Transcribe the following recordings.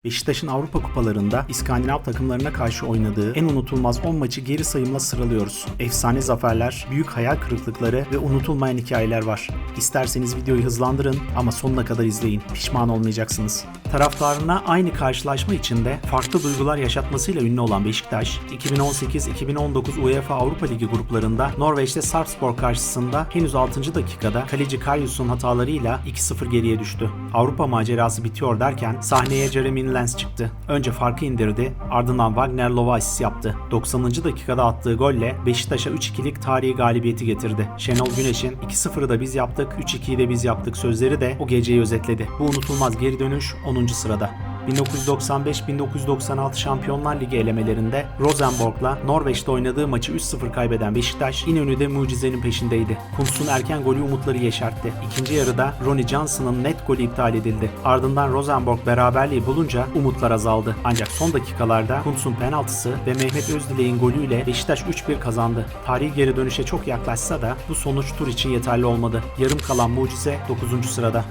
Beşiktaş'ın Avrupa Kupalarında İskandinav takımlarına karşı oynadığı en unutulmaz 10 maçı geri sayımla sıralıyoruz. Efsane zaferler, büyük hayal kırıklıkları ve unutulmayan hikayeler var. İsterseniz videoyu hızlandırın ama sonuna kadar izleyin. Pişman olmayacaksınız. Taraftarına aynı karşılaşma içinde farklı duygular yaşatmasıyla ünlü olan Beşiktaş, 2018-2019 UEFA Avrupa Ligi gruplarında Norveç'te Sarpsborg karşısında henüz 6. dakikada kaleci Karius'un hatalarıyla 2-0 geriye düştü. Avrupa macerası bitiyor derken sahneye Jeremy Lens çıktı. Önce farkı indirdi, ardından Wagner Low'a asist yaptı. 90. dakikada attığı golle Beşiktaş'a 3-2'lik tarihi galibiyeti getirdi. Şenol Güneş'in 2-0'ı da biz yaptık, 3-2'yi de biz yaptık sözleri de o geceyi özetledi. Bu unutulmaz geri dönüş 10. sırada. 1995-1996 Şampiyonlar Ligi elemelerinde Rosenborg'la Norveç'te oynadığı maçı 3-0 kaybeden Beşiktaş İnönü'de mucizenin peşindeydi. Kuntz'un erken golü umutları yeşertti. İkinci yarıda Ronny Johnson'ın net golü iptal edildi. Ardından Rosenborg beraberliği bulunca umutlar azaldı. Ancak son dakikalarda Kuntz'un penaltısı ve Mehmet Özdilek'in golüyle Beşiktaş 3-1 kazandı. Tarihi geri dönüşe çok yaklaşsa da bu sonuç tur için yeterli olmadı. Yarım kalan mucize 9. sırada.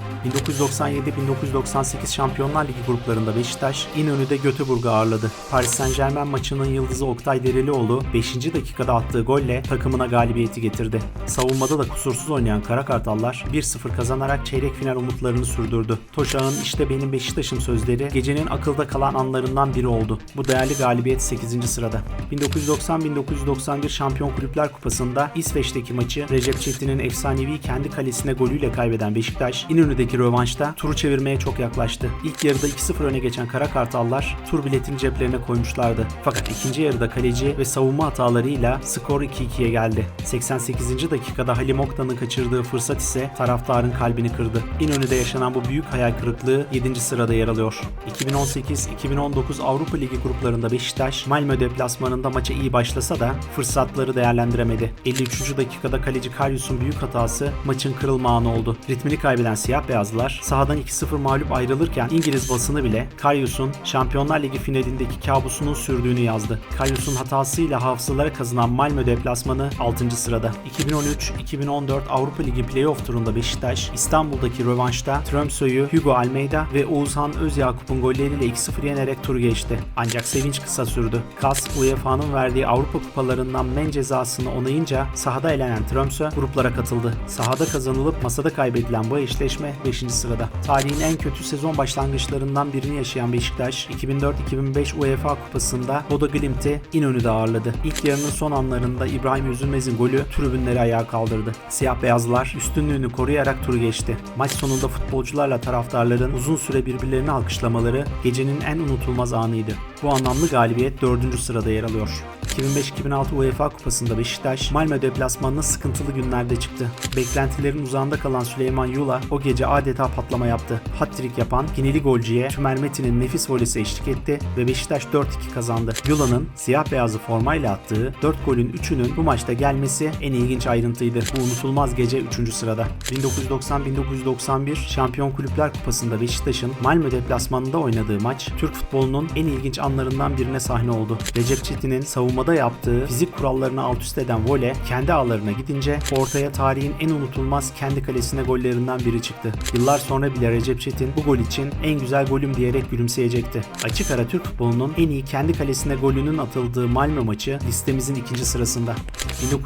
1997-1998 Şampiyonlar Ligi gruplarında Beşiktaş İnönü'de Göteborg'u ağırladı. Paris Saint-Germain maçının yıldızı Oktay Derelioğlu 5. dakikada attığı golle takımına galibiyeti getirdi. Savunmada da kusursuz oynayan Karakartallar 1-0 kazanarak çeyrek final umutlarını sürdürdü. Toşağ'ın "İşte benim Beşiktaş'ım" sözleri gecenin akılda kalan anlarından biri oldu. Bu değerli galibiyet 8. sırada. 1990-1991 Şampiyon Kulüpler Kupası'nda İsveç'teki maçı Recep Çetin'in efsanevi kendi kalesine golüyle kaybeden Beşiktaş İnönü'deki rövanşta turu çevirmeye çok yaklaştı. İlk yarıda 2-0 öne geçen Karakartallar tur biletini ceplerine koymuşlardı. Fakat ikinci yarıda kaleci ve savunma hatalarıyla skor 2-2'ye geldi. 88. dakikada Halim Oktay'ın kaçırdığı fırsat ise taraftarın kalbini kırdı. İnönü'de yaşanan bu büyük hayal kırıklığı 7. sırada yer alıyor. 2018-2019 Avrupa Ligi gruplarında Beşiktaş Malmö deplasmanında maça iyi başlasa da fırsatları değerlendiremedi. 53. dakikada kaleci Karius'un büyük hatası maçın kırılma anı oldu. Ritmini kaybeden siyah beyazlılar sahadan 2-0 mağlup ayrılırken İngiliz basını bile Karius'un Şampiyonlar Ligi finalindeki kabusunun sürdüğünü yazdı. Karius'un hatasıyla hafızalara kazınan Malmö deplasmanı 6. sırada. 2013-2014 Avrupa Ligi playoff turunda Beşiktaş İstanbul'daki rövanşta Tromsø'yü Hugo Almeida ve Oğuzhan Özyakup'un golleriyle 2-0 yenerek turu geçti. Ancak sevinç kısa sürdü. KAS UEFA'nın verdiği Avrupa kupalarından men cezasını onayınca sahada elenen Tromsø gruplara katıldı. Sahada kazanılıp masada kaybedilen bu eşleşme 5. sırada. Tarihin en kötü sezon başlangıçlarından birini yaşayan Beşiktaş 2004-2005 UEFA Kupası'nda Bodo Glimt'i İnönü'de ağırladı. İlk yarının son anlarında İbrahim Üzülmez'in golü tribünleri ayağa kaldırdı. Siyah beyazlılar üstünlüğünü koruyarak turu geçti. Maç sonunda futbolcularla taraftarların uzun süre birbirlerini alkışlamaları gecenin en unutulmaz anıydı. Bu anlamlı galibiyet 4. sırada yer alıyor. 2005-2006 UEFA Kupası'nda Beşiktaş Malmö deplasmanına sıkıntılı günlerde çıktı. Beklentilerin uzağında kalan Süleyman Yula o gece adeta patlama yaptı. Hat-trick yapan Gineli golcüye Tümer Metin'in nefis volesi eşlik etti ve Beşiktaş 4-2 kazandı. Yula'nın siyah beyazlı formayla attığı 4 golün 3'ünün bu maçta gelmesi en ilginç ayrıntıydı. Bu unutulmaz gece 3. sırada. 1990-1991 Şampiyon Kulüpler Kupası'nda Beşiktaş'ın Malmö deplasmanında oynadığı maç Türk futbolunun en ilginç anlarından birine sahne oldu. Recep Çetin'in savunmada yaptığı fizik kurallarını alt üst eden vole kendi ağlarına gidince ortaya tarihin en unutulmaz kendi kalesine gollerinden biri çıktı. Yıllar sonra bile Recep Çetin bu gol için en güzel golüm diyerek gülümseyecekti. Açık ara Türk futbolunun en iyi kendi kalesine golünün atıldığı Malmö maçı listemizin 2. sırasında.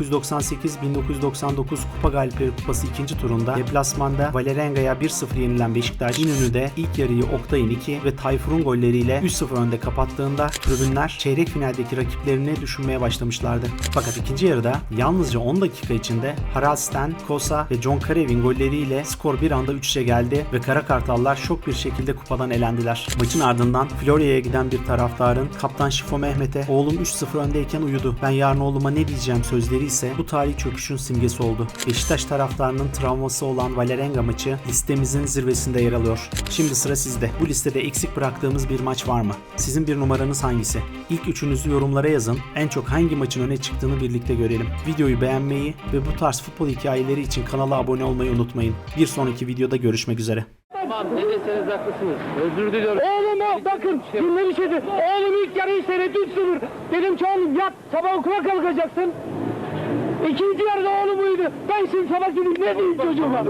1998-1999 Kupa Galipleri Kupası 2. turunda deplasmanda Vålerenga'ya 1-0 yenilen Beşiktaş İnönü'de ilk yarıyı Oktay'ın 2 ve Tayfur'un golleriyle 3-0 önde kapattığında tribünler çeyrek finaldeki rakiplerini düşünmeye başlamışlardı. Fakat ikinci yarıda yalnızca 10 dakika içinde Harald Steen, Kosa ve John Karev'in golleriyle skor bir anda 3'e geldi ve Karakartallar şok bir şekilde kupadan elendiler. Maçın ardından Florya'ya giden bir taraftarın kaptan Şifo Mehmet'e "Oğlum 3-0 öndeyken uyudu. Ben yarın oğluma ne diyeceğim" sözleri ise bu tarihi çöküşün simgesi oldu. Beşiktaş taraftarının travması olan Vålerenga maçı listemizin zirvesinde yer alıyor. Şimdi sıra sizde. Bu listede eksik bıraktığımız bir maç var mı? Sizin bir numaranız hangisi? İlk üçünüzü yorumlara yazın. En çok hangi maçın öne çıktığını birlikte görelim. Videoyu beğenmeyi ve bu tarz futbol hikayeleri için kanala abone olmayı unutmayın. Bir sonraki videoda görüşmek üzere. Tamam, ne deseniz haklısınız. Özür diliyorum. Oğlum bakın dinle şey. Oğlum ilk yarıyı seyret 3-0. Dedim ki oğlum yat sabah okula kalkacaksın. İkinci yarıda oğlum uyudu. Ben şimdi sabah gidip ne diyeyim çocuğuma?